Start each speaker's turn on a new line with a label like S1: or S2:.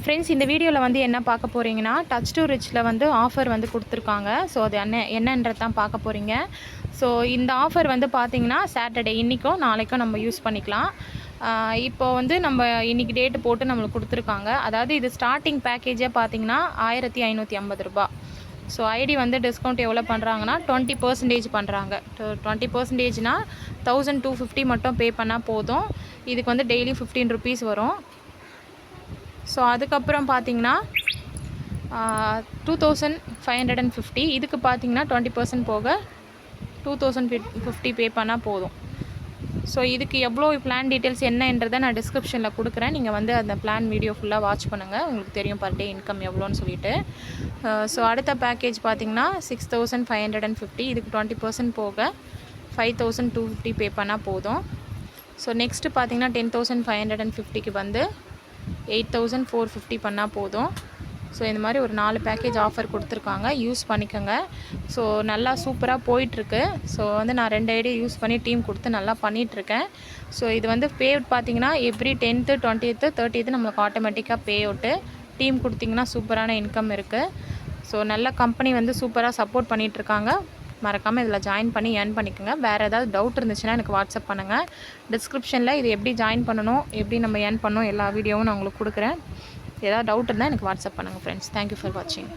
S1: Friends, இந்த வீடியோவில் வந்து என்ன பார்க்க போகிறீங்கன்னா, டச் டு ரிச்சில் வந்து ஆஃபர் வந்து கொடுத்துருக்காங்க. ஸோ அது என்னன்றது தான் பார்க்க போகிறீங்க. ஸோ இந்த ஆஃபர் வந்து பார்த்தீங்கன்னா சாட்டர்டே இன்றைக்கோ நாளைக்கோ நம்ம யூஸ் பண்ணிக்கலாம். இப்போ வந்து நம்ம இன்றைக்கி டேட்டு போட்டு நம்மளுக்கு கொடுத்துருக்காங்க. அதாவது இது ஸ்டார்டிங் பேக்கேஜே பார்த்தீங்கன்னா 1550 ரூபா. ஸோ ஐடி வந்து டிஸ்கவுண்ட் எவ்வளோ பண்ணுறாங்கன்னா 20% பண்ணுறாங்க. 20%னா 1250 மட்டும் பே பண்ணால் போதும். இதுக்கு வந்து டெய்லி 15 ருபீஸ் வரும். ஸோ அதுக்கப்புறம் பார்த்தீங்கன்னா 2550. இதுக்கு பார்த்தீங்கன்னா 20% போக 2050 பே பண்ணால் போதும். ஸோ இதுக்கு எவ்வளோ பிளான் டீட்டெயில்ஸ் என்னன்றதை நான் டிஸ்கிரிப்ஷனில் கொடுக்குறேன். நீங்கள் வந்து அந்த பிளான் வீடியோ ஃபுல்லாக வாட்ச் பண்ணுங்கள். உங்களுக்கு தெரியும் பர் டே இன்கம் எவ்வளோன்னு சொல்லிட்டு. ஸோ அடுத்த பேக்கேஜ் பார்த்திங்கன்னா 6550. இதுக்கு 20% போக 5250 பே பண்ணால் போதும். ஸோ நெக்ஸ்ட்டு பார்த்திங்கன்னா 10550க்கு வந்து 8450 பண்ணால் போதும். ஸோ இந்த மாதிரி ஒரு 4 பேக்கேஜ் ஆஃபர் கொடுத்துருக்காங்க. யூஸ் பண்ணிக்கோங்க. ஸோ நல்லா சூப்பராக போயிட்டுருக்கு. ஸோ வந்து நான் 2 ஐடியா யூஸ் பண்ணி டீம் கொடுத்து நல்லா பண்ணிகிட்ருக்கேன். ஸோ இது வந்து பே அவுட் பார்த்திங்கன்னா எவ்ரி 10th 20th 30th நம்மளுக்கு ஆட்டோமேட்டிக்காக பே அவுட்டு. டீம் கொடுத்திங்கன்னா சூப்பரான இன்கம் இருக்குது. ஸோ நல்ல கம்பெனி வந்து சூப்பராக சப்போர்ட் பண்ணிகிட்ருக்காங்க. மறக்காமல் இதில் ஜாயின் பண்ணி ஏர்ன் பண்ணிக்கோங்க. வேறு ஏதாவது டவுட் இருந்துச்சுன்னா எனக்கு வாட்ஸ்அப் பண்ணுங்கள். டிஸ்கிரிப்ஷனில் இது எப்படி ஜாயின் பண்ணணும், எப்படி நம்ம ஏர்ன் பண்ணணும் எல்லா வீடியோவும் நான் உங்களுக்கு கொடுக்குறேன். ஏதாவது டவுட் இருந்தால் எனக்கு வாட்ஸ்அப் பண்ணுங்கள் ஃப்ரெண்ட்ஸ். தேங்க்யூ ஃபார் வாட்சிங்.